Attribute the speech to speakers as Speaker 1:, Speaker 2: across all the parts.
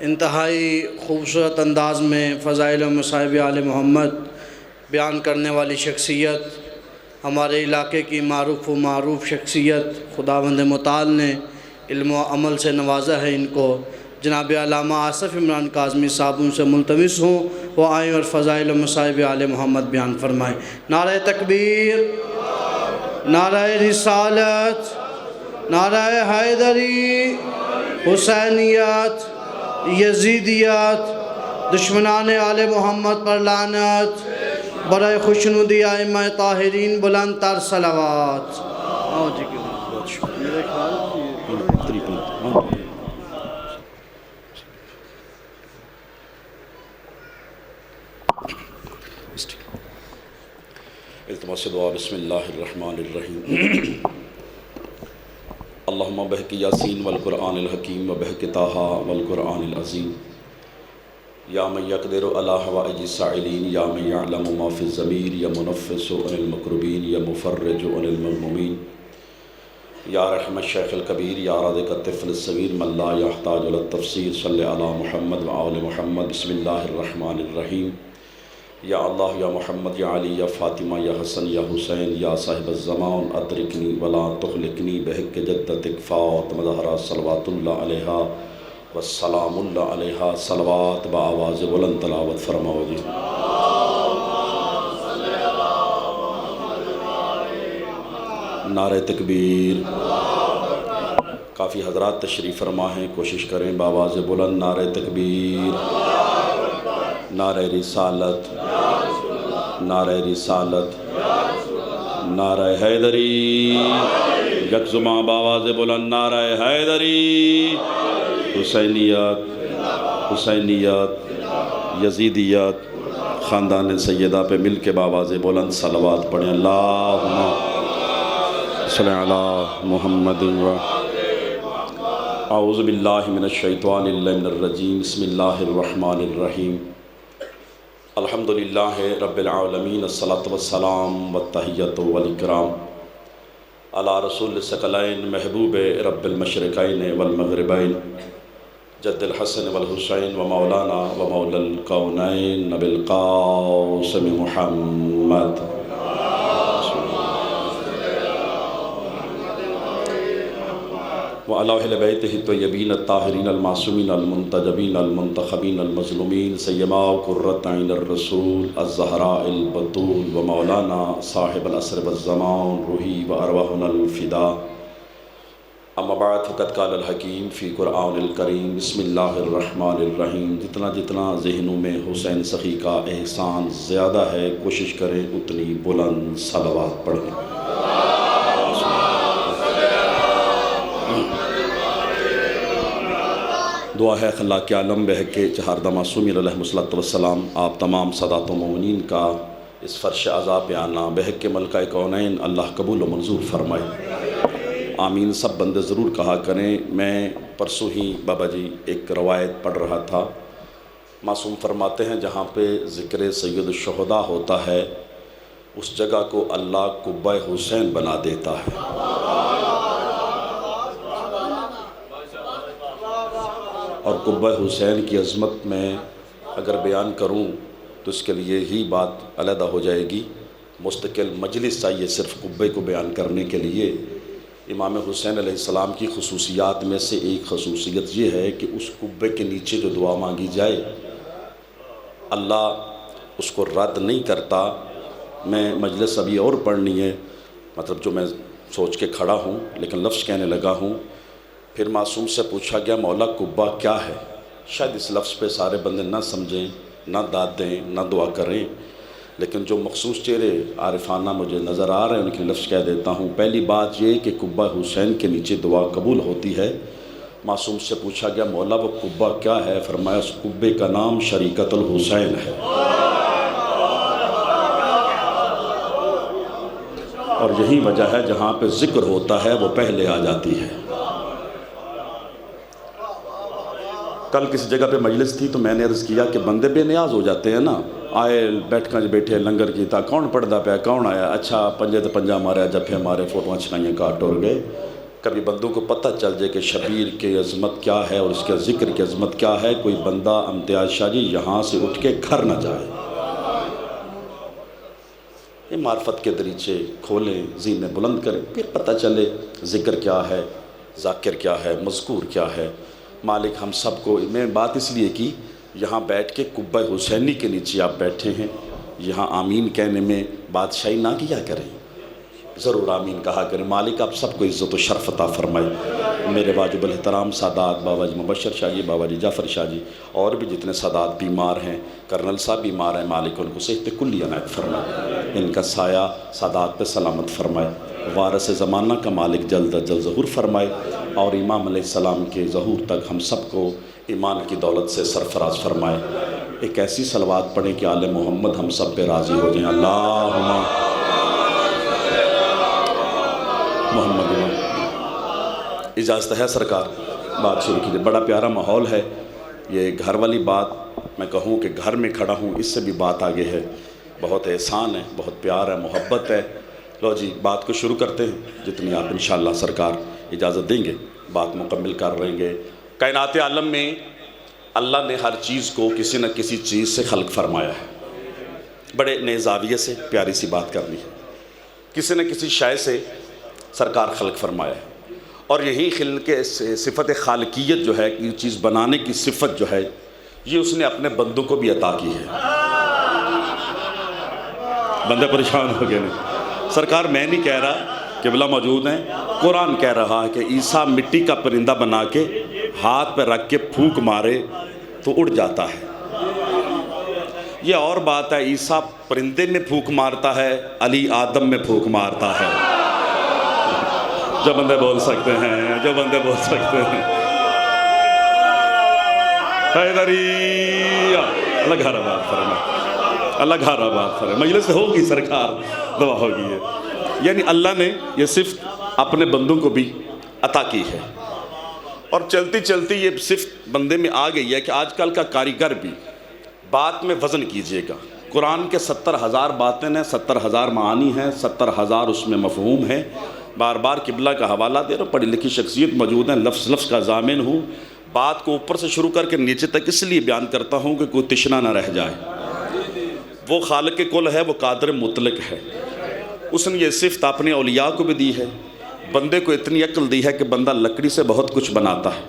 Speaker 1: انتہائی خوبصورت انداز میں فضائل و مصائب آل محمد بیان کرنے والی شخصیت، ہمارے علاقے کی معروف شخصیت، خداوند متعال نے علم و عمل سے نوازا ہے ان کو۔ جناب علامہ آصف عمران کاظمی صاحب ان سے ملتمس ہوں وہ آئیں اور فضائل و مصائب آل محمد بیان فرمائیں۔ نعرہ تکبیر، نعرہ رسالت، نعرہ حیدری، حسینیت، یزیدیت، دشمنان آل محمد پر لعنت، برائے خوشنودی ائمہ طاہرین، بلند تر صلوات۔
Speaker 2: التماس دعا۔ بسم اللہ الرحمن الرحیم۔ اللہم بحق یاسین والقرآن الحکیم و بحق طٰہٰ والقرآن العظیم، یا من یقدر علی حوائج السائلین، یا من یعلم ما فی الضمیر، یا منفس عن المکروبین، یا مفرج عن المغمومین، یا رحم الشیخ الکبیر، یا رازق الطفل الصغیر من لا یحتاج الی التفسیر، صلی علی محمد و آل محمد۔ بسم اللہ الرحمن الرحیم۔ یا اللہ، یا محمد، یا علی، یا فاطمہ، یا حسن، یا حسین، یا صاحب الزمان، ادرکنی ولا تخلقنی بحق جدتک فاطمہ زہرا صلوات اللہ علیہا والسلام اللہ علیہا۔ صلوات بآواز بلند تلاوت فرماؤ جی۔ نعرہ تکبیر۔ کافی حضرات تشریف فرما ہیں، کوشش کریں بآواز بلند نعرہ تکبیر، نعرہ رسالت، نعرہ رسالت، نعرہ حیدری، یکزماں بآواز بلند نعرہ حیدری، حسینیت، حسینیت، یزیدیت، خاندان سیدہ پہ مل کے بآواز بلند صلوات پڑھیں۔ اللہم صلی علی محمد و اعوذ باللہ من الشیطان اللعین الرجیم۔ بسم اللہ الرحمن الرحیم۔ الحمدللہ رب العالمین، الصلاۃ والسلام والتحیۃ والاکرام علی رسول الثقلین، محبوب رب المشرقین والمغربین، جد الحسن والحسین و مولانا و مولا الکونین نبی القاسم محمد۔ وعلی اہل بیتہ الطیبین الطاہرین المعصومین المنتجبین المنتخبین المظلومین، سیما قرۃ عین الرسول الزہراء البتول و مولانا صاحب العصر والزمان، روحی و ارواحنا الفداء۔ اما بعد، فقد قال الحکیم فی قرآن الکریم۔ بسم اللہ الرحمن الرحیم۔ جتنا جتنا ذہنوں میں حسین سخی کا احسان زیادہ ہے، کوشش کریں اتنی بلند صلوات پڑھیں۔ دعا ہے خلاق عالم بحق چہاردہ معصومین علیہ الصلاۃ والسلام، آپ تمام سادات و مومنین کا اس فرش عزا پہ آنا بحق ملکہ کونین اللہ قبول و منظور فرمائے، آمین۔ سب بندے ضرور کہا کریں۔ میں پرسوں ہی بابا جی ایک روایت پڑھ رہا تھا، معصوم فرماتے ہیں جہاں پہ ذکر سید الشہداء ہوتا ہے اس جگہ کو اللہ قبہ حسین بنا دیتا ہے، اور قبہ حسین کی عظمت میں اگر بیان کروں تو اس کے لیے ہی بات علیحدہ ہو جائے گی، مستقل مجلس چاہیے صرف قبے کو بیان کرنے کے لیے۔ امام حسین علیہ السلام کی خصوصیات میں سے ایک خصوصیت یہ ہے کہ اس قبے کے نیچے جو دعا مانگی جائے اللہ اس کو رد نہیں کرتا۔ میں مجلس ابھی اور پڑھنی ہے، مطلب جو میں سوچ کے کھڑا ہوں لیکن لفظ کہنے لگا ہوں۔ پھر معصوم سے پوچھا گیا مولا قبہ کیا ہے؟ شاید اس لفظ پہ سارے بندے نہ سمجھیں، نہ داد دیں، نہ دعا کریں، لیکن جو مخصوص چہرے عارفانہ مجھے نظر آ رہے ہیں ان کے لفظ کہہ دیتا ہوں۔ پہلی بات یہ کہ قبہ حسین کے نیچے دعا قبول ہوتی ہے۔ معصوم سے پوچھا گیا مولا وہ قبہ کیا ہے؟ فرمایا اس قبے کا نام شریکت الحسین ہے، اور یہی وجہ ہے جہاں پہ ذکر ہوتا ہے وہ پہلے آ جاتی ہے۔ کل کسی جگہ پہ مجلس تھی تو میں نے عرض کیا کہ بندے بے نیاز ہو جاتے ہیں نا، آئے بیٹھ کر بیٹھے لنگر کی تا کون پڑھدا پیا، کون آیا، اچھا پنجے تو پنجا ماریا، جفے مارے، فوٹوਆਂ چھکائیاں کاٹ ٹور گئے۔ کبھی بندوں کو پتہ چل جائے کہ شبیر کی عظمت کیا ہے اور اس کے ذکر کی عظمت کیا ہے، کوئی بندہ امتیاز شاہ جی یہاں سے اٹھ کے گھر نہ جائے۔ یہ معرفت کے دریچے کھولیں، زینے بلند کریں، پھر پتہ چلے ذکر کیا ہے، ذاکر کیا ہے، مذکور کیا ہے۔ مالک ہم سب کو، میں بات اس لیے کی، یہاں بیٹھ کے قبہ حسینی کے نیچے آپ بیٹھے ہیں، یہاں آمین کہنے میں بادشاہی نہ کیا کریں، ضرور آمین کہا کریں۔ مالک آپ سب کو عزت و شرف عطا فرمائے۔ میرے واجب الاحترام سادات بابا جی مبشر شاہ جی، بابا جی جعفر شاہ جی، اور بھی جتنے سادات بیمار ہیں، کرنل صاحب بیمار ہیں، مالک ان کو صحت کلی عنایت فرمائے، ان کا سایہ سادات پہ سلامت فرمائے۔ وارث زمانہ کا مالک جلد از جلد ظہور فرمائے، اور امام علیہ السلام کے ظہور تک ہم سب کو ایمان کی دولت سے سرفراز فرمائے۔ ایک ایسی صلوات پڑھیں کہ آل محمد ہم سب پہ راضی ہو جائیں۔ اللہم محمد۔ اجازت ہے سرکار، بات شروع کیجیے۔ بڑا پیارا ماحول ہے، یہ گھر والی بات میں کہوں کہ گھر میں کھڑا ہوں، اس سے بھی بات آگے ہے۔ بہت احسان ہے، بہت پیار ہے، محبت ہے۔ لو جی بات کو شروع کرتے ہیں، جتنی آپ انشاءاللہ سرکار اجازت دیں گے بات مکمل کر رہیں گے۔ کائنات عالم میں اللہ نے ہر چیز کو کسی نہ کسی چیز سے خلق فرمایا ہے۔ بڑے نئے زاویے سے پیاری سی بات کرنی ہے، کسی نہ کسی شے سے سرکار خلق فرمایا ہے، اور یہی خلق صفت خالقیت جو ہے، یہ چیز بنانے کی صفت جو ہے، یہ اس نے اپنے بندوں کو بھی عطا کی ہے۔ بندے پریشان ہو گئے نہیں، سرکار میں نہیں کہہ رہا، قبلہ موجود ہیں، قرآن کہہ رہا ہے کہ عیسیٰ مٹی کا پرندہ بنا کے ہاتھ پہ رکھ کے پھونک مارے تو اڑ جاتا ہے۔ یہ اور بات ہے، عیسیٰ پرندے میں پھونک مارتا ہے، علی آدم میں پھونک مارتا ہے۔ جو بندے بول سکتے ہیں، جو بندے بول سکتے ہیں۔ حیدری اللہ گھر آباد فرمائے، اللہ گھر آباد فرمائے۔ مجلس ہوگی سرکار، دعا ہوگی ہے۔ یعنی اللہ نے یہ صفت اپنے بندوں کو بھی عطا کی ہے، اور چلتی چلتی یہ صفت بندے میں آ گئی ہے کہ آج کل کا کاریگر بھی بات میں وزن کیجئے گا۔ قرآن کے 70,000 باتیں ہیں، 70,000 معانی ہیں، 70,000 اس میں مفہوم ہیں۔ بار بار قبلہ کا حوالہ دے رہا ہوں، پڑھی لکھی شخصیت موجود ہیں، لفظ لفظ کا ضامن ہوں۔ بات کو اوپر سے شروع کر کے نیچے تک اس لیے بیان کرتا ہوں کہ کوئی تشنا نہ رہ جائے۔ وہ خالق کل ہے، وہ قادر مطلق ہے، اس نے یہ صفت اپنے اولیاء کو بھی دی ہے۔ بندے کو اتنی عقل دی ہے کہ بندہ لکڑی سے بہت کچھ بناتا ہے،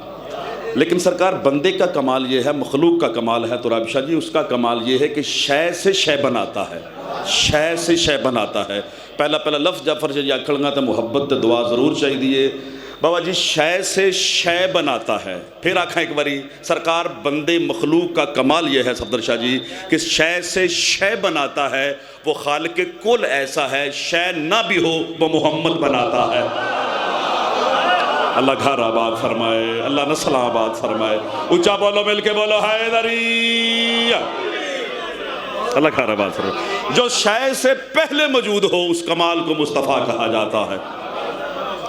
Speaker 2: لیکن سرکار بندے کا کمال یہ ہے، مخلوق کا کمال ہے تو رابعہ شاہ جی اس کا کمال یہ ہے کہ شے سے شے بناتا ہے، شے سے شے بناتا ہے۔ پہلا لفظ جعفر شاہ جی آکھڑ گا تو محبت تے دعا ضرور چاہیے دیئے۔ بابا جی شے سے شے بناتا ہے، پھر آکھیں ایک باری سرکار بندے مخلوق کا کمال یہ ہے صفدر شاہ جی کہ شے سے شے بناتا ہے۔ وہ خالق کل ایسا ہے، شے نہ بھی ہو وہ محمد بناتا ہے۔ اللہ گھر آباد فرمائے، اللہ نسل آباد فرمائے۔ اونچا بولو، مل کے بولو حیدری۔ اللہ گھر آباد فرمائے۔ جو شے سے پہلے موجود ہو اس کمال کو مصطفیٰ کہا جاتا ہے۔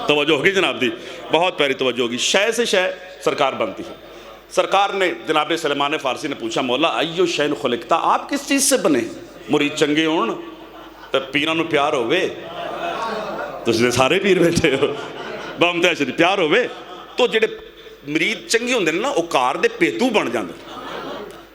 Speaker 2: توجہ ہوگی جناب دی، بہت پیاری توجہ ہوگی۔ شے سے شے سرکار بنتی ہے۔ سرکار نے جناب سلیمان فارسی نے پوچھا، مولا ایو شین خلقتا، آپ کس چیز سے بنے؟ مرید چنگے ہون تو پیران نو پیار ہوئے، تو سارے پیر بیٹھے ہو بامتیاز شریف پیار ہوئے تو جڑے مرید چنگے ہوندے نا وہ کار دے پیتو بن جاندے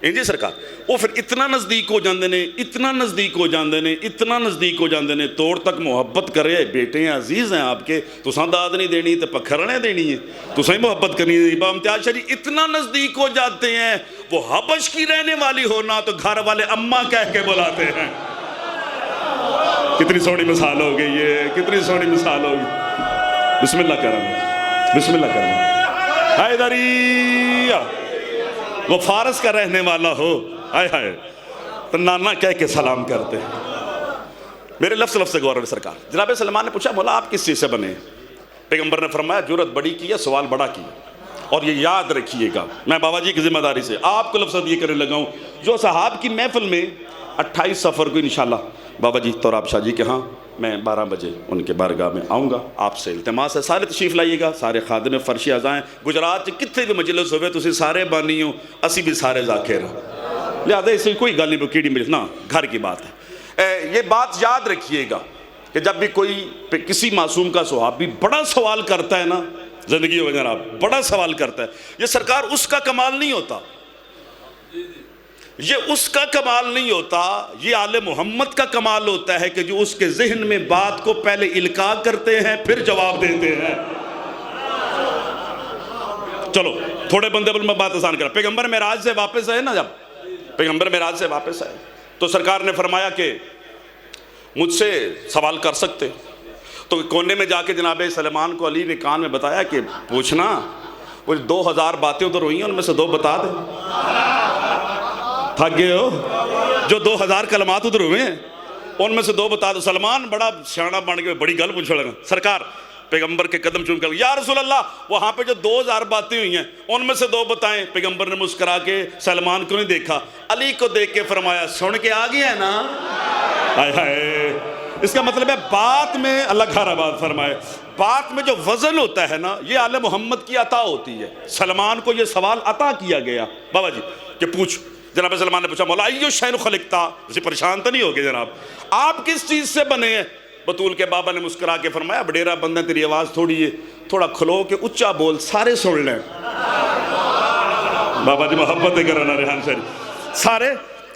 Speaker 2: انجی سرکار، وہ پھر اتنا نزدیک ہو جاندے نے، اتنا نزدیک ہو جاندے نے، اتنا نزدیک ہو جاندے نے، توڑ تک محبت کرے بیٹے ہیں، عزیز ہیں آپ کے، تساں داد نہیں دینی تو پکھرنے دینی ہے، تساں ہی محبت کرنی ہے۔ بامتیاز شریف اتنا نزدیک ہو جاتے ہیں، وہ حبش کی رہنے والی ہونا تو گھر والے اماں کہہ کے بلاتے ہیں۔ کتنی سونی مثال ہو گئی یہ، کتنی سونی مثال ہو گئی۔ بسم اللہ کرم، بسم اللہ کرم۔ حیدری وہ فارس کا رہنے والا ہو، آئے ہائے تو نانا کہہ کے سلام کرتے ہیں۔ میرے لفظ سے غور ہے سرکار۔ جناب سلمان نے پوچھا، مولا آپ کس چیز سے بنے؟ پیغمبر نے فرمایا، جرت بڑی کی ہے، سوال بڑا کیا، اور یہ یاد رکھیے گا، میں بابا جی کی ذمہ داری سے آپ کو لفظ یہ کرنے لگا ہوں۔ جو صحاب کی محفل میں 28 سفر کو انشاءاللہ بابا جی توراب شاہ جی کے ہاں میں 12 بجے ان کے بارگاہ میں آؤں گا، آپ سے التماس ہے سارے تشریف لائیے گا، سارے خادم فرشی اعضائیں گجرات کتنے بھی مجلس ہوئے تسی سارے بانی ہو، اسی بھی سارے ذاکر لہذا اس سے کوئی گل نہیں کیڑی مجلس، نا گھر کی بات ہے۔ یہ بات یاد رکھیے گا کہ جب بھی کوئی کسی معصوم کا صحابی بڑا سوال کرتا ہے نا زندگی میں جناب، بڑا سوال کرتا ہے، یہ سرکار اس کا کمال نہیں ہوتا، یہ اس کا کمال نہیں ہوتا، یہ آل محمد کا کمال ہوتا ہے کہ جو اس کے ذہن میں بات کو پہلے القاء کرتے ہیں پھر جواب دیتے ہیں۔ چلو تھوڑے بندے بل میں بات آسان کرا، پیغمبر معراج سے واپس آئے نا، جب پیغمبر معراج سے واپس آئے تو سرکار نے فرمایا کہ مجھ سے سوال کر سکتے، تو کونے میں جا کے جناب سلیمان کو علی نے کان میں بتایا کہ پوچھنا، وہ 2000 باتیں ادھر ہوئی ہیں ان میں سے 2 بتا دیں۔ تھک گئے ہو؟ جو 2000 کلمات ادھر ہوئے ہیں ان میں سے 2 بتا دو۔ سلمان بڑا سیاڑا بن کے بڑی گل پوچھ لگا، سرکار پیغمبر کے قدم چوم کر، یا رسول اللہ وہاں پہ جو 2000 باتیں ہوئی ہیں ان میں سے 2 بتائیں۔ پیغمبر نے مسکرا کے سلمان کو نہیں دیکھا، علی کو دیکھ کے فرمایا سن کے آ گیا ہے نا؟ ہائے ہائے، اس کا مطلب ہے بات میں اللہ کھارا بات فرمائے، بات میں جو وزن ہوتا ہے نا یہ آل محمد کی عطا ہوتی ہے۔ سلمان کو یہ سوال عطا کیا گیا بابا جی کہ پوچھ۔ جناب سلمان نے پوچھا مولا ایو شین خلقتا، اسے پریشان تو نہیں ہو گئے جناب، آپ کس چیز سے بنے ہیں؟ بطول کے بابا نے مسکرا کے فرمایا بڈیرا بندہ تیری آواز تھوڑی ہے، تھوڑا کھلو کے اچھا بول سارے سن لیں۔ بابا جی محبت کرنا ریحان شریف، سارے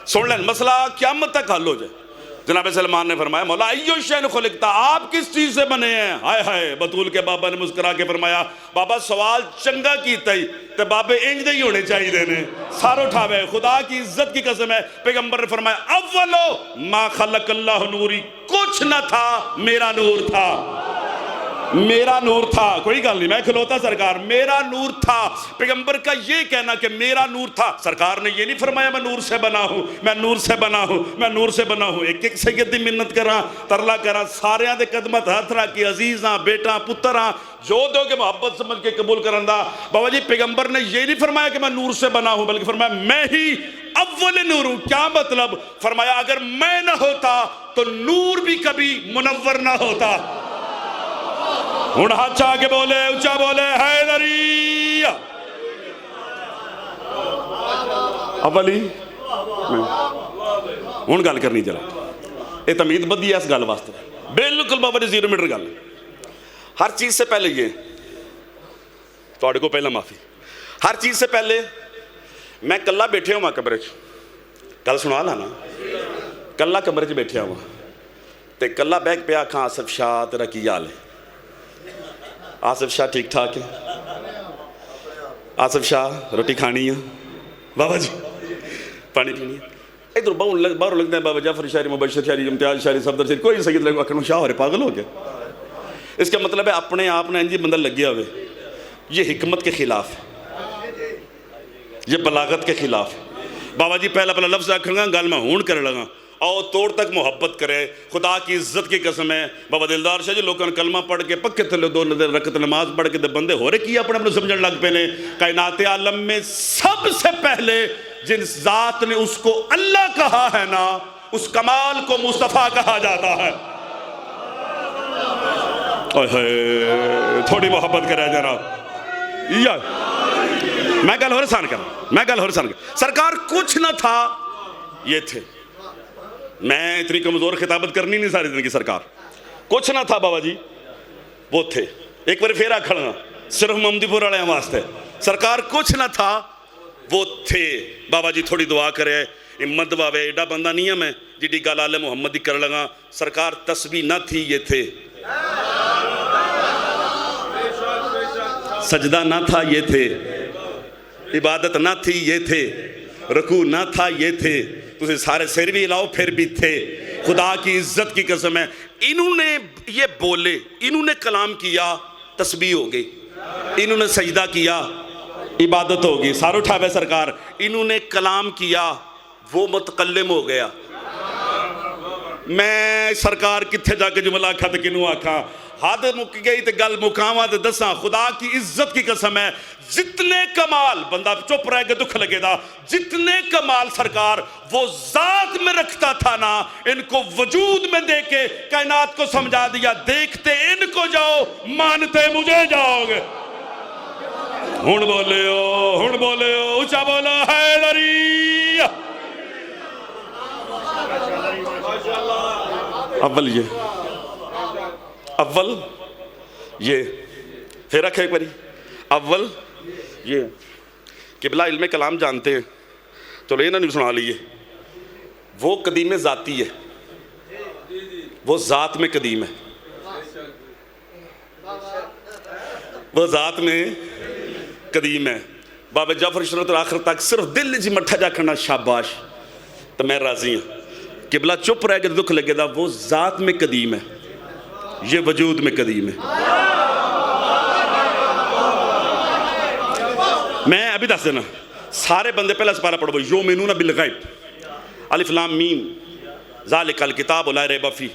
Speaker 2: سن لیں، مسئلہ قیامت تک حل ہو جائے۔ جناب سلمان نے فرمایا مولا ایو شین خلقتا، آپ کس چیز سے بنے ہیں؟ ہائے ہائے، بطول کے بابا نے مسکرا کے فرمایا بابا سوال چنگا کیتا ہی تے بابے انج دے ہی ہونے چاہیے دینے، سارے اٹھاوے، خدا کی عزت کی قسم ہے۔ پیغمبر نے فرمایا اولو ما خلق اللہ نوری، کچھ نہ تھا میرا نور تھا، میرا نور تھا، کوئی گل نہیں، میں کھلوتا سرکار، میرا نور تھا۔ پیغمبر کا یہ کہنا کہ میرا نور تھا، سرکار نے یہ نہیں فرمایا میں نور سے بنا ہوں، میں نور سے بنا ہوں، میں نور سے بنا ہوں۔ ایک ایک سید دی منت کراں، ترلا کراں، سارے دے قدمت ہاتھ رکھ کے عزیزاں بیٹاں پتراں جو دو کے محبت سمجھ کے قبول کرندا۔ بابا جی پیغمبر نے یہ نہیں فرمایا کہ میں نور سے بنا ہوں، بلکہ فرمایا میں ہی اول نور ہوں۔ کیا مطلب؟ فرمایا اگر میں نہ ہوتا تو نور بھی کبھی منور نہ ہوتا۔ ہن ہاتھ چاہ کے بولے، اچھا بولے حیدری اولی۔ ہن گل کرنی چلا، یہ تمید بدی ہے اس گل واسطے، بالکل بابا جی 0 میٹر گل۔ ہر چیز سے پہلے یہ تھوڑے کو پہلا معافی، ہر چیز سے پہلے میں کلا بیٹھے ہوا کمرے چ، گل سنا لانا، کلا کمرے چ بیٹھے ہوا تے کلا بیٹھ پہ آکھاں آصف شاہ تیرا کی حال ہے؟ آصف شاہ ٹھیک ٹھاک ہے؟ آصف شاہ روٹی کھانی ہے؟ بابا جی پانی پینی ہے؟ ادھر باہر لگتا ہے بابا جعفر شاعری، مبشر شاعری، امتیاز شاعری، صفدر شاعری، کوئی سید لگو آخر شاہ ہو رہے پاگل ہو گیا۔ اس کا مطلب ہے اپنے آپ نے انجی بندہ لگیا ہوئے، یہ حکمت کے خلاف ہے، یہ بلاغت کے خلاف ہے۔ بابا جی پہلا لفظ آکھوں گا گل میں ہون کر لگا، آؤ توڑ تک محبت کرے، خدا کی عزت کی قسم ہے۔ بابا دلدار شاہ جی لوگوں نے کلمہ پڑھ کے پکے تھلے 2 رکعت نماز پڑھ کے بندے ہو رہے کی اپنے اپنے سمجھن لگ پہ نے۔ کائنات عالم میں سب سے پہلے جن ذات نے اس کو اللہ کہا ہے نا، اس کمال کو مصطفیٰ کہا جاتا ہے۔ تھوڑی محبت کرے جناب، میں گل ہو رسان کر، سرکار کچھ نہ تھا یہ تھے۔ میں اتنی کمزور خطابت کرنی نہیں ساری زندگی، سرکار کچھ نہ تھا بابا جی وہ تھے۔ ایک بار پھر کھڑنا صرف محمدی پور والے واسطے، سرکار کچھ نہ تھا وہ تھے۔ بابا جی تھوڑی دعا کرے، ہمت دباوے، ایڈا بندہ نہیں ہے میں جی گل آل محمد دی کر لگا۔ سرکار تسبیح نہ تھی یہ تھے، سجدہ نہ تھا یہ تھے، عبادت نہ تھی یہ تھے، رکوع نہ تھا یہ تھے، تجھے سارے سر بھی لاؤ پھر بھی تھے۔ خدا کی عزت کی قسم ہے، انہوں نے یہ بولے، انہوں نے کلام کیا، تسبیح ہو گئی، انہوں نے سجدہ کیا، عبادت ہو گئی، سارے اٹھاوے سرکار۔ انہوں نے کلام کیا، وہ متکلم ہو گیا۔ میں سرکار کتھے جا کے جملہ آکھا تے کنوں آکھا، حد مک گئی تے گل مکاواں تے دساں۔ خدا کی عزت کی قسم ہے، جتنے کمال، بندہ چپ رہ کے دکھ لگے دا، جتنے کمال سرکار وہ ذات میں رکھتا تھا نا، ان کو وجود میں دے کے کائنات کو سمجھا دیا، دیکھتے ان کو جاؤ مانتے مجھے جاؤ گے۔ ہن بولے ہو اچھا بولو حیدری۔ اول یہ اول یہ پھر رکھے ایک باری اول یہ قبلہ علم کلام جانتے ہیں تو لینا نہیں سنا لیے وہ قدیم ذاتی ہے وہ ذات میں قدیم ہے وہ ذات میں قدیم ہے بابا جعفر شرط آخر تک صرف دل جی مٹھا جا کرنا شاباش تو میں راضی ہوں قبلہ چپ رہ کے دکھ لگے دا وہ ذات میں قدیم ہے یہ وجود میں قدیم ہے میں ابھی دس دینا سارے بندے پہلا سپارہ پڑھو یؤمنون بالغیب الف لام میم ذالک الکتاب لا ریب فیہ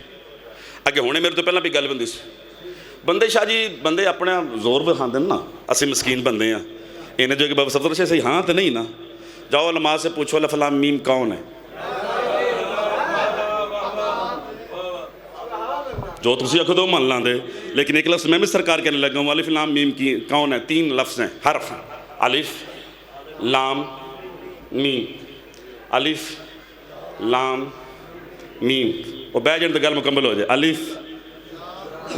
Speaker 2: اگے ہونے میرے تو پہلا بھی گل بندی سی بندے شاہ جی بندے اپنے زور بکھاندے نا اسی مسکین بندے ہیں انہیں جو کہ بابا صدر سے صحیح ہاں تو نہیں نا جاؤ علماء سے پوچھو الف لام میم کون ہے جو تسی آکھو دو من لاندے لیکن ایک لفظ میں بھی سرکار کہنے لگا ہوں الف لام میم کی کون ہے 3 لفظ ہیں حرف ہیں الف لام میم الف لام میم وہ بے جن تو گل مکمل ہو جائے الف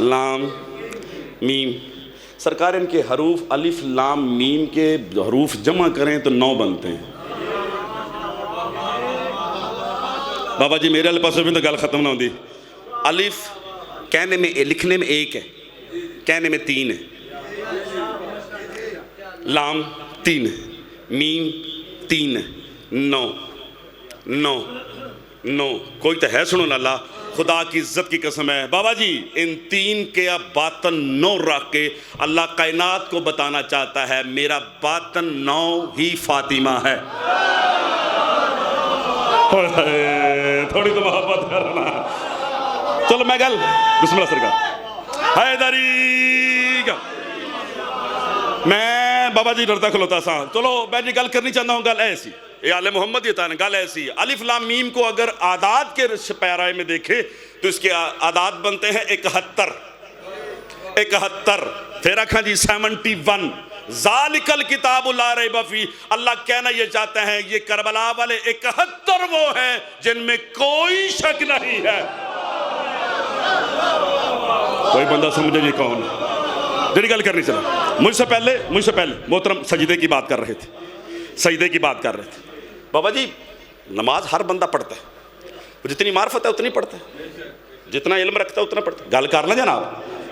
Speaker 2: لام میم سرکار ان کے حروف الف لام میم کے حروف جمع کریں تو 9 بنتے ہیں بابا جی میرے والے پاسوں بھی تو گل ختم نہ ہوتی الف کہنے میں لکھنے میں 1 ہے کہنے میں 3 ہے لام 3 ہے میم 3 ہے 9 کوئی تو ہے سنو اللہ خدا کی عزت کی قسم ہے بابا جی ان 3 کے باطن 9 رکھ کے اللہ کائنات کو بتانا چاہتا ہے میرا باطن 9 ہی فاطمہ ہے تھوڑی تو محبت کرنا چلو میں گل بسم اللہ سرکار حیدری کا میں بابا جی ڈرتا کھلوتا سا چلو میں جی گل کرنی چاہتا ہوں گل ایسی یہ آل محمد یہ تھا گل ایسی الف لام میم کو اگر اعداد کے پیرائے میں دیکھے تو اس کے اعداد بنتے ہیں 71 پھر رکھا جی 71 ذالک الکتاب لا ریب فیہ اللہ کہنا یہ چاہتے ہیں یہ کربلا والے 71 وہ ہیں جن میں کوئی شک نہیں ہے کوئی بندہ سمجھے یہ کون جڑی گل کرنی چلا مجھ سے پہلے محترم سجدے کی بات کر رہے تھے بابا جی نماز ہر بندہ پڑھتا ہے جتنی معرفت ہے اتنی پڑھتا ہے جتنا علم رکھتا ہے اتنا پڑھتا ہے گل کرنا جناب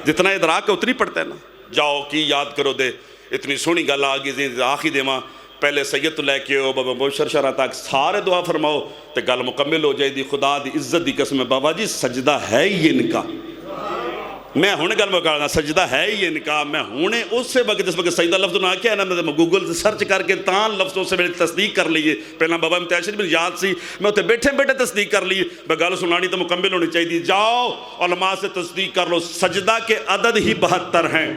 Speaker 2: جتنا ادراک ہے اتنی پڑھتا ہے نا جاؤ کی یاد کرو دے اتنی سونی گل آگی آخی دے ماں پہلے سید تو لے کے ہو بابا مبشر شرح تک سارے دعا فرماؤ تو گل مکمل ہو جائے دی خدا دی عزت دی قسم ہے بابا جی سجدہ ہے ہی ان کا میں ہونے گل مکالنا سجدہ ہے ہی ان کا میں ہونے اس سے وقت جس وقت سجدہ لفظ نہ کیا ہے نا میں گوگل سرچ کر کے تان لفظوں سے میری تصدیق کر لیے پہلا بابا امتیاز شریف میں یاد سی میں اتنے بیٹھے تصدیق کر لی میں گل سنانی تو مکمل ہونی چاہیے جاؤ علماء سے تصدیق کر لو سجدہ کے عدد ہی 72 ہیں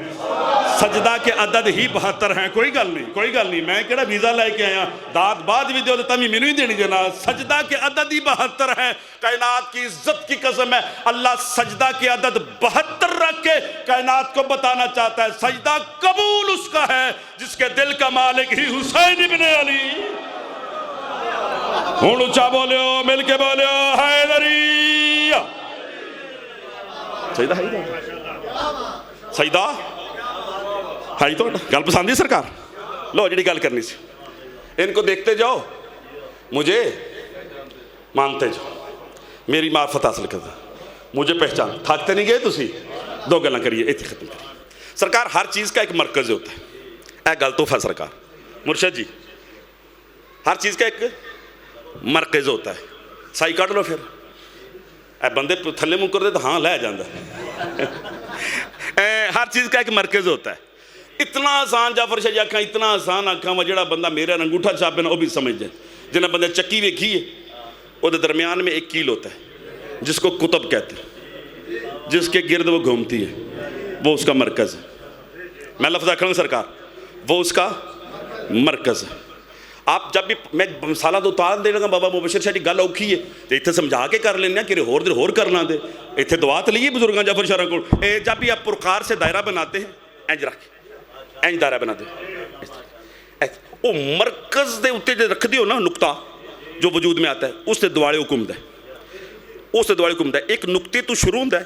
Speaker 2: سجدہ کے عدد ہی 72 ہیں کوئی گل نہیں میں کہڑا ویزا لے کے آیا داد بعد بھی دیو تو تمی مینوں ہی دینی دینا سجدہ کے عدد ہی 72 ہیں کائنات کی عزت کی قسم ہے اللہ سجدہ کے عدد 72 رکھ کے کائنات کو بتانا چاہتا ہے سجدہ قبول اس کا ہے جس کے دل کا مالک ہی حسین ابن علی ہون اچھا بولیو مل کے بولیو حیدری سجدہ ہے سجدہ ہے تو گل پسند ہے سرکار لو جڑی گل کرنی سی ان کو دیکھتے جاؤ مجھے مانتے جاؤ میری معرفت حاصل کرتا مجھے پہچان تھکتے نہیں گئے تسی 2 گلاں کریے ایتھے ختم کریے سرکار ہر چیز کا ایک مرکز ہوتا ہے اے گل تحفہ سرکار مرشد جی ہر چیز کا ایک مرکز ہوتا ہے سائی کٹ لو پھر اے بندے تھلے منہ کر دے تو ہاں لے جاندہ ہر چیز کا ایک مرکز ہوتا ہے اتنا آسان جعفر شاہ جی آکھاں اتنا آسان آکھاں وہ جڑا بندہ میرا انگوٹھا چھاپے نا وہ بھی سمجھ جائے جنہیں بندے چکی ویکھی ہے وہ درمیان میں ایک کیل ہوتا ہے جس کو قطب کہتے ہیں جس کے گرد وہ گھومتی ہے وہ اس کا مرکز ہے میں لفظ آکھوں سرکار وہ اس کا مرکز ہے آپ جب بھی میں مسالہ تو اتار دے لگا بابا مبشر شاہ جی گل اوکھی ہے تو اتنے سمجھا کے کر لینا کہ ہور کرنا دے اتنے دعا تو لیے بزرگاں جعفر شاہ کو جب بھی آپ پرکار سے دائرہ بناتے ہیں اینج رکھ اینج دائرہ بنا دے وہ مرکز دے اتنے جو رکھ دیو نا نقطہ جو وجود میں آتا ہے اس سے دوارے حکم دے ایک نقطے تو شروع ہوتا ہے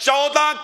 Speaker 3: 14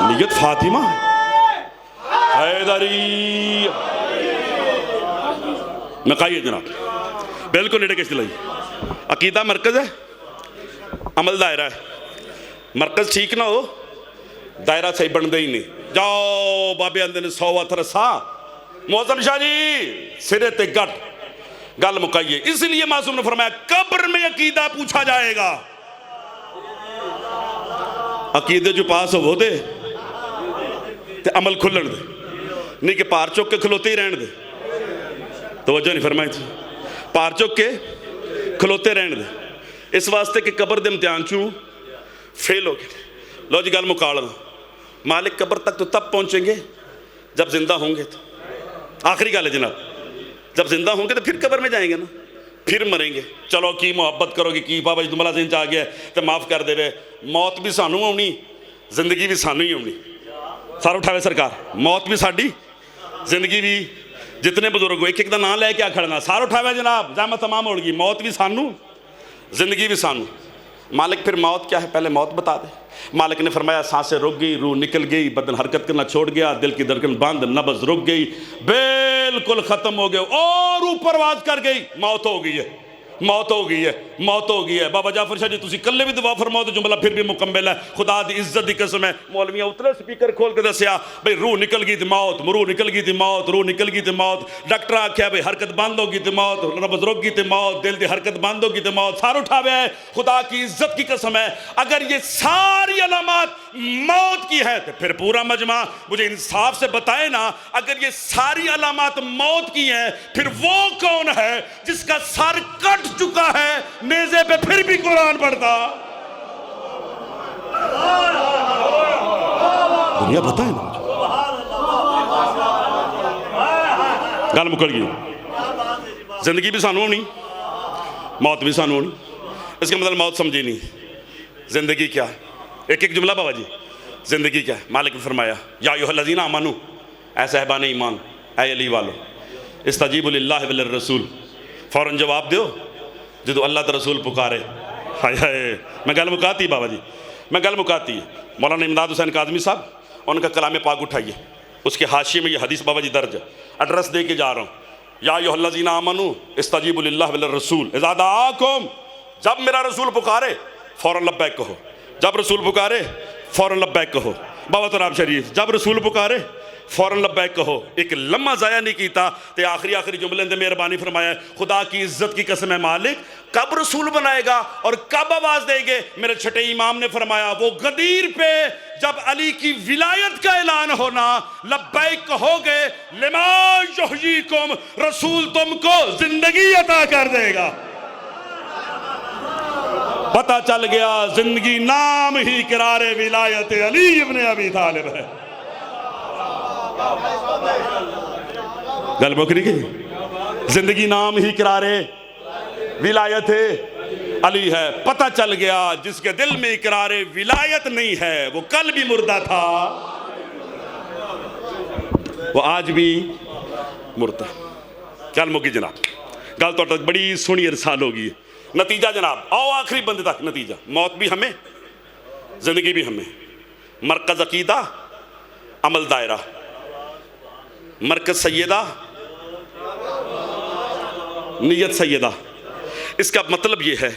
Speaker 3: نیت فاطمہ حیدری نقائی ہے جناب، بالکل نیڑے کے چلائی. عقیدہ مرکز ہے، عمل دائرہ ہے. مرکز ٹھیک نہ ہو دائرہ صحیح بن دے ہی نہیں. جاؤ بابے اندر نے 100 واتر سا موزم شاہ جی سرے تے گٹ گل مکائیے. اس لیے معصوم نے فرمایا قبر میں عقیدہ پوچھا جائے گا. عقیدے جو پاس ہو دے تے عمل کھلن دے، نہیں کہ پار چک کے کھلوتے ہی رہن دے. توجہ نہیں فرمائی تھی، پار چک کے کھلوتے رہن دے. اس واسطے کہ قبر دے امتحان چوں فیل ہو گئے. لو جی گل مکالنا، مالک قبر تک تو تب پہنچیں گے جب زندہ ہوں گے. تو آخری گل ہے جناب، جب زندہ ہوں گے تو پھر قبر میں جائیں گے نا، پھر مریں گے. چلو کی محبت کرو گے کی بابا جی تمہارا ذہن چ آ گیا تو معاف کر دے. موت بھی سانوں آنی، زندگی بھی سانوں ہی آنی. سارا اٹھاوے سرکار، موت بھی ساڈی زندگی بھی. جتنے بزرگ ایک ایک دا نام لے کے کھڑنا، سارا اٹھاوے جناب، زحمت تمام ہو گئی. موت بھی سانوں، زندگی بھی سانوں. مالک پھر موت کیا ہے پہلے موت بتا دے. مالک نے فرمایا سانسیں رک گئی، روح نکل گئی، بدن حرکت کرنا چھوڑ گیا، دل کی دھڑکن بند، نبض رک گئی، بالکل ختم ہو گئے اور اوپر پرواز کر گئی. موت ہو گئی ہے، موت ہو گئی ہے، موت ہو گئی ہے. بابا جعفر شاہ جی تسی کلے بھی دعا فرماؤ تو جملہ پھر بھی مکمل ہے. خدا دی عزت دی قسم ہے. مولویاں اتنے سپیکر کھول کے دسیا بھئی روح نکل گئی تھی موت، روح نکل گئی تھی موت، روح نکل گئی تھی موت. ڈاکٹر آکھیا بھئی حرکت بند ہو گئی تھی موت، نبض رک گئی تھی موت، دل دی حرکت بند ہو گئی تھی موت. سارا اٹھاوے ہے. خدا کی عزت کی قسم ہے اگر یہ ساری علامات موت کی ہے تو پھر پورا مجمع مجھے انصاف سے بتائے نا، اگر یہ ساری علامات موت کی ہیں پھر وہ کون ہے جس کا سر کٹ چکا ہے نیزے پہ پھر بھی قرآن پڑھتا؟ دنیا بتائے نا. گل مکل گئی. زندگی بھی سانوں ہونی، موت بھی سانوں ہونی. اس کا مطلب موت سمجھی نہیں، زندگی کیا ہے. ایک ایک جملہ بابا جی، زندگی کیا ہے. مالک نے فرمایا یا ایھا الذین آمنوا، اے صاحبان ایمان، اے علی والو، استجیبوا للہ وللرسول، فوراً جواب دیو جدو اللہ تا رسول پکارے. ہائے ہائے میں گل مکاتی بابا جی، میں گل مکاتی. مولانا امداد حسین کاظمی صاحب ان کا کلام پاک اٹھائیے، اس کے حاشیے میں یہ حدیث بابا جی درج ہے. ایڈریس دے کے جا رہا ہوں. یا ایھا الذین آمنوا استجیبوا للہ وللرسول اذا دعاکم، جب میرا رسول پکارے فوراً لبیک کہو. جب رسول پکارے فوراً لبیک کہو. بابا تراب شریف جب رسول پکارے فوراً لبیک کہو. ایک لمحہ ضائع نہیں کیتا تے آخری جملے نے مہربانی فرمایا خدا کی عزت کی قسم ہے مالک کب رسول بنائے گا اور کب آواز دے گے. میرے چھٹے امام نے فرمایا وہ غدیر پہ جب علی کی ولایت کا اعلان ہونا لبیک کہو گے لما یحییکم، رسول تم کو زندگی عطا کر دے گا. پتہ چل گیا زندگی نام ہی قرار ولایت علی ابن ابی طالب ہے. گل بکری کی زندگی نام ہی قرار ولایت علی ہے. پتہ چل گیا جس کے دل میں اقرار ولایت نہیں ہے وہ کل بھی مردہ تھا، وہ آج بھی مردہ. چل مکی جناب، گل تو بڑی سونی ارسال ہوگی. نتیجہ جناب آؤ آخری بندے تک نتیجہ. موت بھی ہمیں، زندگی بھی ہمیں. مرکز عقیدہ، عمل دائرہ. مرکز سیدہ، نیت سیدہ. اس کا مطلب یہ ہے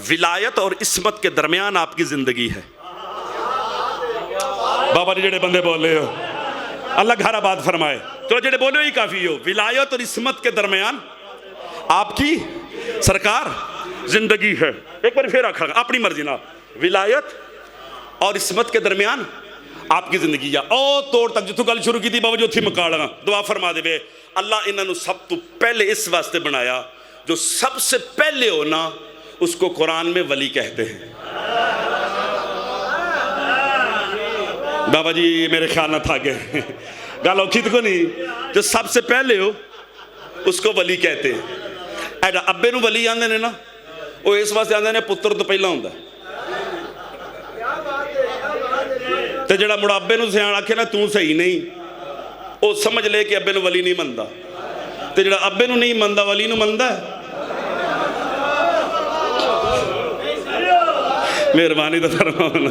Speaker 3: ولایت اور عصمت کے درمیان آپ کی زندگی ہے. بابا جی جڑے بندے بول رہے ہو اللہ گھر آباد فرمائے. تو جڑے بولے ہی کافی ہو. ولایت اور عصمت کے درمیان آپ کی سرکار زندگی ہے. ایک بار پھر رکھا اپنی مرضی نا. ولایت اور عصمت کے درمیان آپ کی زندگی ہے. او توڑ تک جتوں گل شروع کی تھی بابا جو تھی مکاڑا. دعا فرما دے بے اللہ انہوں نے سب تو پہلے اس واسطے بنایا جو سب سے پہلے ہونا اس کو قرآن میں ولی کہتے ہیں. بابا جی میرے خیال نہ تھا گئے گل اوکھی تو نہیں. جو سب سے پہلے ہو اس کو ولی کہتے ہیں. ایڈا ابے نو ولی آندے نے نا وہ اس واسطے آندے نے پتر تو پہلا ہوندا تے جڑا مڑا ابے نو سیاں آکھے نا تو صحیح نہیں وہ سمجھ لے کہ ابے نو ولی نہیں مندا تے جڑا ابے نو نہیں مندا ولی نو مندا ہے. مہربانی تو فرماؤ نا.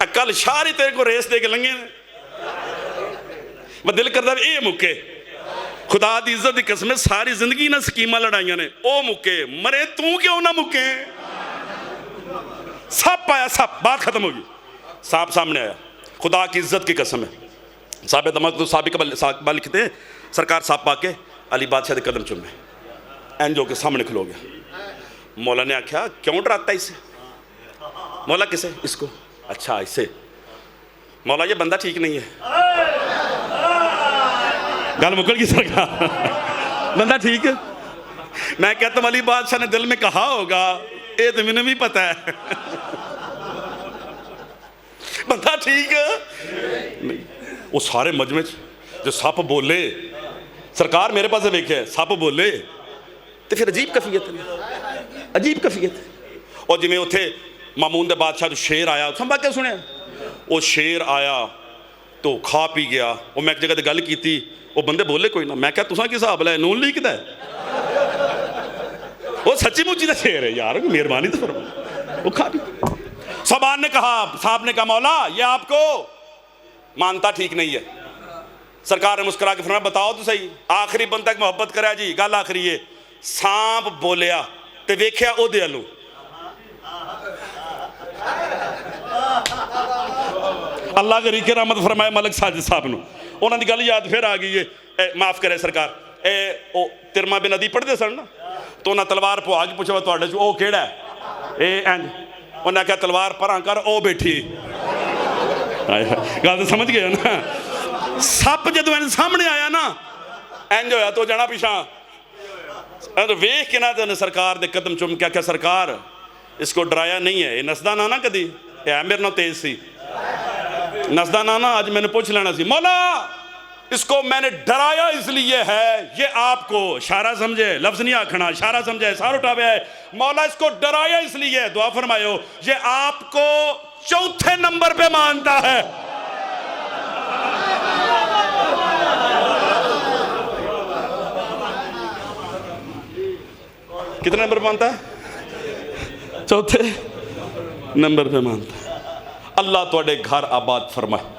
Speaker 3: کل شاری تیرے کو ریس دے کے لنگے میں دل کرتا ہے اے مکے خدا دی عزت دی قسم ساری زندگی نہ سکیمہ لڑائیاں نے او مکے مرے تو کیوں نہ مکے سب آیا سب بات ختم ہوگی سانپ سامنے آیا خدا کی عزت کی قسم ہے صاحب دماغ تو صاحب لکھتے ہیں سرکار صاحب پا کے علی بادشاہ دے قدم چومے اینجو کے سامنے کھلو گیا مولا نے آکھیا کیوں ڈراتا ہے اسے مولا کسے اس کو اچھا اسے مولا یہ بندہ ٹھیک نہیں ہے گال مکل کی سرکار بندہ ٹھیک ہے میں کہتا ہوں علی بادشاہ نے دل میں کہا ہوگا اے تو میں بھی پتہ ہے بندہ ٹھیک ہے وہ سارے مجمع جو سپ بولے سرکار میرے پاس دیکھے سپ بولے تو پھر عجیب کفیت ہے عجیب کفیت اور جی میں اتھے مامون دے بادشاہ جو شیر آیا سنبھا کیا سنے وہ شیر آیا تو کھا پی گیا وہ میں ایک جگہ دے گل کی تھی وہ بندے بولے کوئی نہ میں کہا تُساں کی صاحب لائے نون لیگ دا ہے وہ سچی مچی دا شیر ہے یار مہربانی تو فرما وہ کھا پی سبان نے کہا صاحب نے کہا مولا یہ آپ کو مانتا ٹھیک نہیں ہے سرکار نے مسکرا کے فرمایا بتاؤ تو صحیح آخری بندہ ایک محبت کریا جی گل آخری ہے سانپ بولیا تے ویکھیا او دے الوں اللہ کے ریکے رحمت فرمائے ملک ساجد صاحب نو انہوں نے گل یاد پھر آ گئی ہے معاف کرے سرکار ترما بن ندی پڑھ دے سن نا تو انہاں تلوار پو آج پوچھا تواڈے او کیڑا ہے اینج انہوں نے کہا تلوار پرہاں کر او بیٹھی گل تو سمجھ گئے نا سپ جدو این سامنے آیا نا اینج ہویا تو جانا پیچھا ویکھ کے نا سرکار دے قدم چوم کیا سرکار اس کو ڈرایا نہیں ہے یہ نسدہ نانا کدی یہ ہے میرے نو تیز سی نسدہ نانا آج میں نے پوچھ لینا سی مولا اس کو میں نے ڈرایا اس لیے ہے یہ آپ کو اشارہ سمجھے لفظ نہیں آکھنا اشارہ سمجھے سار اٹھاوے ہے مولا اس کو ڈرایا اس لیے دعا فرمائے ہو یہ آپ کو چوتھے نمبر پہ مانتا ہے کتنے نمبر پہ مانتا ہے چوتھے نمبر پہ مانتا ہے اللہ توڑے گھر آباد فرمائے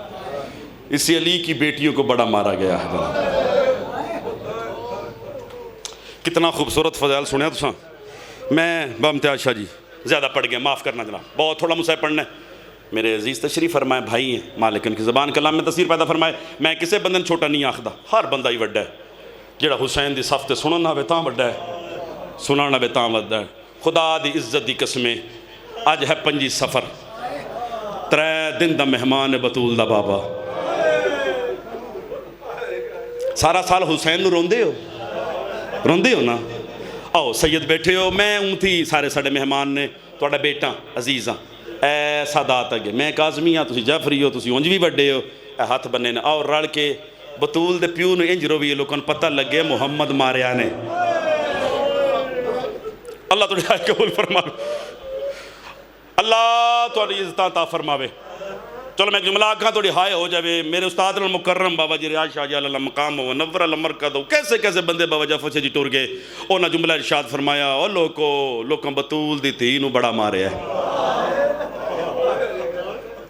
Speaker 3: اسی علی کی بیٹیوں کو بڑا مارا گیا ہے کتنا خوبصورت فضائل سنیا تو ساں میں بامتیاز شاہ جی زیادہ پڑھ گیا معاف کرنا جناب بہت تھوڑا مجھ سے پڑھنا ہے میرے عزیز تشریف فرمائے بھائی ہیں مالک ان کی زبان کلام میں تصویر پیدا فرمائے میں کسے بندن چھوٹا نہیں آخدہ ہر بندہ ہی وڈا ہے جڑا حسین دی صف تے سننا ہوئے تاں وڈا ہے سنانا ہوئے تاں وڈا ہے خدا دی عزت دی قسمیں آج ہے 5 سفر 3 دن دا مہمان بطول دا بابا سارا سال حسین نو روندے ہو نا آؤ سید بیٹھے ہو میں ہوں تھی سارے ساڑے مہمان نے توڑا بیٹا عزیزاں اے سادات اگے میں کاظمی ہاں تسی جعفری ہو تسی اونج بھی بڑے ہو اے ہاتھ بننے نے آؤ رڑ کے بطول دے پیو نو انج روی لوکن پتہ لگے محمد ماریا نے اللہ تو ڈھائی قبول فرماوے اللہ تو عزت عطا فرماوے چلو میں ایک جملہ آکھاں توڑی ہائے ہو جاوے میرے استاد المکرم بابا جی ریاض شاہ جلال اللہ مقام ہو نور المرکز ہو کیسے کیسے بندے بابا جعفر سے جی ٹور گئے انہاں جملہ ارشاد فرمایا او لوکاں بطول دی تھی نو بڑا مارے ہے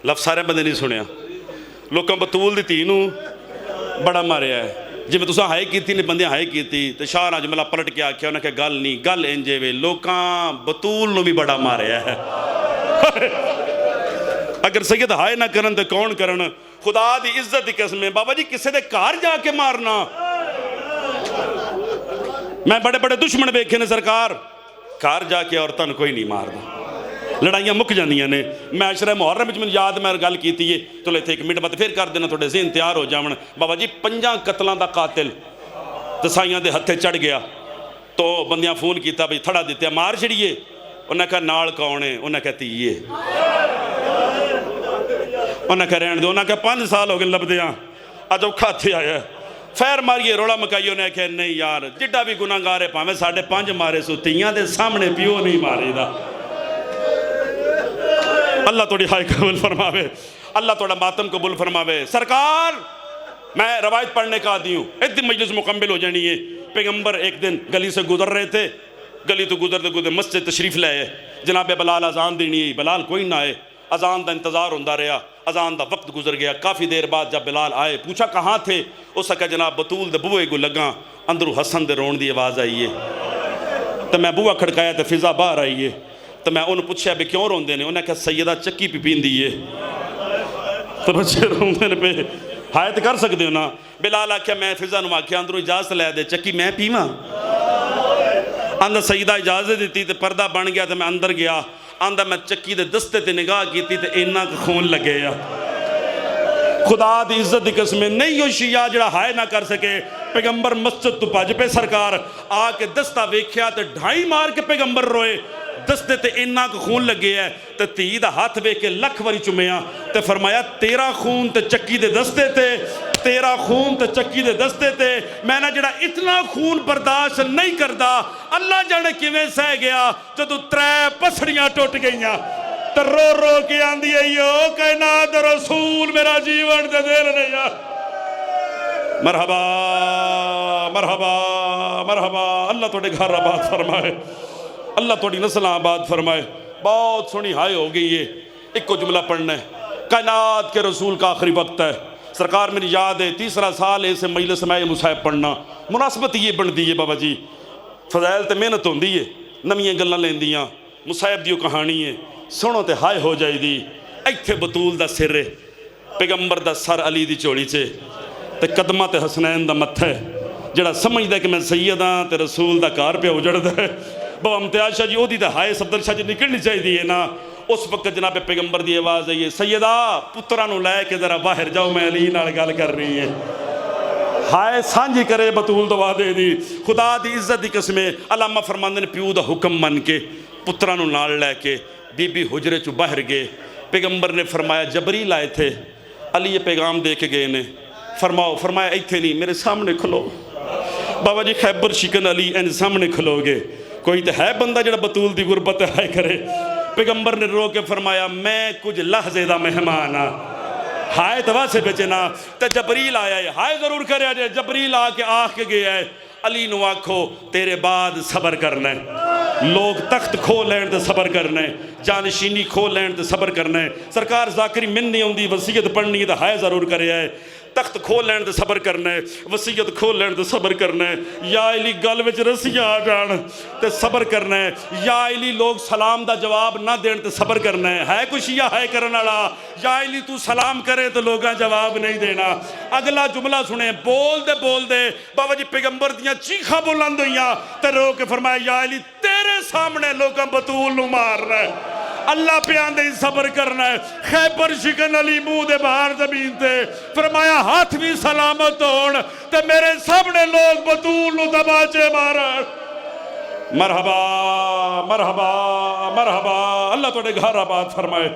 Speaker 3: لفظ سارے بندے نہیں سنیا لوکاں بطول دی تھی نو بڑا مارے ہے جی میں تساں ہائے کیتی نے بندے ہائے کیتی تو شاہ راج جملہ پلٹ کے آکھیا انہاں کہ گل نہیں گل انجے وے لوکاں بطول نو بھی بڑا مارے ہے اگر سید ہائے نہ کرن تو کون کرن خدا دی عزت دی قسم ہے بابا جی کسے دے کار جا کے مارنا میں بڑے بڑے دشمن بیکھے نے سرکار کار جا کے عورتاں کوئی نہیں ماردا لڑائیاں مک جاندیاں نے میں عشرہ محرم میں یاد میں گل کیتی ہے تو لے تھے 1 منٹ بعد پھر کر دینا تھوڑے ذہن تیار ہو جاون بابا جی 5 قتلاں دا قاتل تسائیاں دے ہتھے چڑھ گیا تو بندیاں فون کیتا بھئی تھڑا دیتے مار چھڑیے انہاں کہا نال کون ہے انہاں کہتی یہ انہاں کہا رہن دو انہاں کہا 5 سال ہو گئے لبدیاں آج وہ کھاتے آیا ہے فیر ماریے روڑا مکائیوں نے کہا نہیں یار جڈا بھی گناہ گارے پاہمیں 5.5 مارے سو تیاں دے سامنے پیو نہیں مارے دا اللہ توڑی ہائی قبول فرماوے اللہ توڑا ماتم قبول فرماوے سرکار میں روایت پڑھنے کا آدھی ہوں ایک دن مجلس مکمل ہو جانی ہے پیغمبر ایک دن گلی سے گزر رہے تھے گلی تو گزرتے گزرتے مسجد تشریف لائے جناب بلال اذان دینی ہے بلال کوئی نہ آئے اذان دا انتظار ہوندہ رہا، اذان دا وقت گزر گیا. کافی دیر بعد جب بلال آئے پوچھا کہاں تھے؟ اس کہا جناب بطول دے بوئے کو لگا، اندروں حسن دے رون دی آواز آئی ہے. تو میں بوہ کھڑکایا تو فضا باہر آئی ہے. تو میں انہوں پوچھا بے کیوں رون دینے؟ انہوں نے کہا سیدہ چکی پی پین دیئے. تو بچے رون دینے پہ حایت کر سکتے ہو نا. بلال آکھیا میں فضا نو آکھیا اندروں اجازت لے دے چکی میں پیواں. اندر سیدہ اجازت دیتی تو پردہ بن گیا تو میں اندر گیا. اندر میں چکی دے دستے تے نگاہ کیتی تے اینا کا خون لگے یا. خدا دی عزت دی قسمیں نہیں ہو شیعہ جڑا ہائے نہ کر سکے. پیغمبر مسجد تو پاج پہ سرکار آ کے دستہ ویکھیا تے ڈھائی مار کے پیغمبر روئے. دستے تے اینا کا خون لگے ہے تے تھی دا ہاتھ بے کے لکھ وری چمیاں تے فرمایا تیرا خون تے چکی دے دستے تے، تیرا خون تے چکی دے دستے تے. میں نے جڑا اتنا خون برداشت نہیں کردا اللہ جانے کیویں سہ گیا جدو 3 پسڑیاں ٹوٹ گئیاں تے رو رو کے آندی ہے یو کائنات رسول میرا جیون دے دل نے یا. مرحبا مرحبا مرحبا. اللہ توڑے گھر آباد فرمائے، اللہ توڑی نسل آباد فرمائے. بہت سنی ہائے ہو گئی ہے. ایک کو جملہ پڑھنا ہے، کائنات کے رسول کا آخری وقت ہے. سرکار میری یاد ہے 3 سال ایسے مجلس میں مصاحب پڑھنا. مناسبت یہ بن دی ہے بابا جی، فضائل تے محنت ہوں دی ہے، نمیاں گلہ لین دیاں مصاحب دیو کہانی ہے. سنو تے ہائے ہو جائے دی. ایتھے بطول دا سر ہے، پیغمبر دا سر علی دی چوڑی چے تے قدمہ تے حسنین دا متھ ہے. جڑا سمجھ دا کہ میں سیداں تے رسول دا کار پہ اجڑ دا ہے. بابا امتیاز شاہ جی او دی دا ہائے صفدر شاہ جی نکلنی چاہی دی ہے نا. اس وقت جناب پیغمبر دی آواز ہے سیدہ پترانو لائے کہ ذرا باہر جاؤ میں علی نال گل کر رہی ہے. ہائے سانجی کرے بطول دعا دے دی. خدا دی عزت دی قسمیں علامہ فرماندے نے پیو دا حکم من کے پترانو نال لے کے بی بی حجرے چو باہر گئے. پیغمبر نے فرمایا جبریل آئے تھے، علی یہ پیغام دے کے گئے نے. فرمایا ایتھے نہیں میرے سامنے کھلو. بابا جی خیبر شکن علی ان سامنے کھلو گے. کوئی تو ہے بندہ جڑا بطول دی غربت ہائے کرے. پیغمبر نے رو کے فرمایا میں کچھ لحظے دا مہمان ہاں. ہائے تو واسے بچے نا. تے جبریل آیا ہے، ہائے ضرور کرے آجے. جبریل آ کے آخ کے گیا ہے علی نو آکھو تیرے بعد صبر کرنا ہے. لوگ تخت کھو لین تے صبر کرنا ہے، جانشینی کھو لین تے صبر کرنا ہے. سرکار ذاکری من نہیں ہوندی وصیت پڑھنی تے ہائے ضرور کرے آئے. تخت کھول لین تے صبر کرنا ہے، وصیت کھول لین تے صبر کرنا ہے. یا علی گل وچ رسیاں آ جان تے صبر کرنا ہے. یا علی لوگ سلام دا جواب نہ دین تے صبر کرنا ہے. ہے کچھ یا ہے کرن والا. یا علی تو سلام کرے تو لوگاں جواب نہیں دینا. اگلا جملہ سنیں بول دے بابا جی پیغمبر دیاں چیخاں بلند ہوئیاں تے رو کے فرمایا یا علی تیرے سامنے لوگاں بطول نو مار رہا ہے. اللہ پہ آندے ہی صبر کرنا ہے. خیبر شکن علی منہ دے باہر زمین تے فرمایا ہاتھ بھی سلامت ہون تے میرے سامنے لوگ بطول نو دباچے مارا. مرحبا مرحبا مرحبا. اللہ توڑے گھر آباد فرمائے،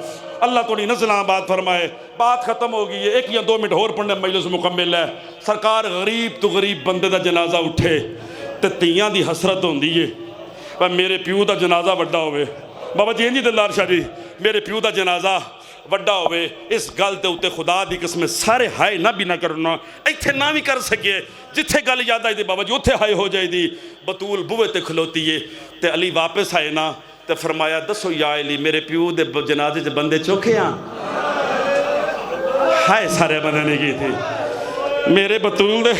Speaker 3: اللہ توڑی نسل آباد فرمائے. بات ختم ہو گئی ہے، 1 یا 2 منٹ اور پڑھنے مجلس مکمل ہے. سرکار غریب تو غریب بندے دا جنازہ اٹھے تے تیاں دی حسرت ہوندی ہے میرے پیو دا جنازہ وڈا ہوئے. بابا جی دلدار شاہ جی میرے پیو دا جنازہ وڈا ہوئے. اس گل تے اتے خدا دی قسم سارے ہائے نہ بھی نہ کرنا. ایتھے نہ بھی کر سکے جتھے گل یاد آئی دی بابا جی اتھے ہائے ہو جائے دی. بطول بوئے تے کھلوتی ہے تے علی واپس آئے نا تے فرمایا دسو یا علی میرے پیو دے جنازے چ بندے چوکھے ہاں. ہائے سارے بندے نہیں کی تھی. میرے بطول دے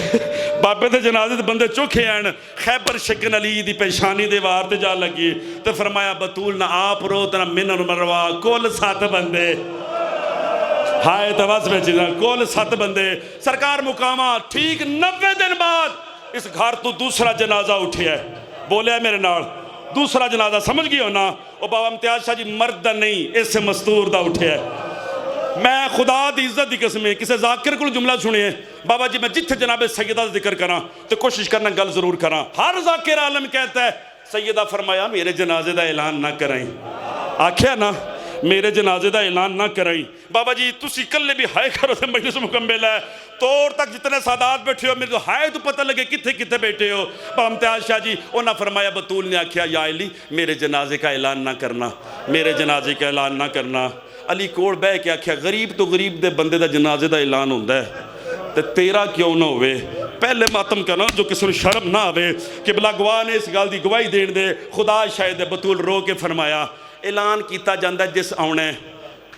Speaker 3: بابے دے جنازے دے بندے چوکھے ہیں. خیبر شکن علی دی پیشانی دے وار تے جا لگی تے فرمایا بطول نہ آپ رو تے نہ من مروا کل 7 بندے. ہائے تواز میں چیزاں کل 7 بندے. سرکار مقامہ ٹھیک 90 دن بعد اس گھر تو دوسرا جنازہ اٹھے ہے. بولے میرے نال دوسرا جنازہ سمجھ گئی ہو نا. او بابا امتیاز شاہ جی مرد دا نہیں اس سے مستور دا اٹھے ہے. میں خدا دی عزت دی قسمیں کسے ذاکر کو جملہ سنے بابا جی میں جتھے جناب سیدہ ذکر کراں تو کوشش کرنا گل ضرور کراں. ہر ذاکر عالم کہتا ہے سیدہ فرمایا میرے جنازے دا اعلان نہ کرائیں. آکھیا نا میرے جنازے دا اعلان نہ کرائیں. بابا جی تسی کلے بھی ہائے کرو سے مجلس مکمل ہے. توڑ تک جتنے سادات بیٹھے ہو میرے تو ہائے تو پتہ لگے کتھے کتھے بیٹھے ہو. بابا امتیاز شاہ جی انہاں فرمایا بطول نے آکھیا یا علی میرے جنازے کا اعلان نہ کرنا، میرے جنازے کا اعلان نہ کرنا. علی کوڑ بے کے آکھیا غریب تو غریب دے بندے دا جنازے دا اعلان ہوندہ ہے تے تیرا کیوں نہ ہوئے. پہلے ماتم کرنا جو کسی نے شرم نہ آوے کہ بلا گواہ نے اس گل دی گواہی دین دے. خدا شاید بطول رو کے فرمایا اعلان کیتا جاندہ جس آنے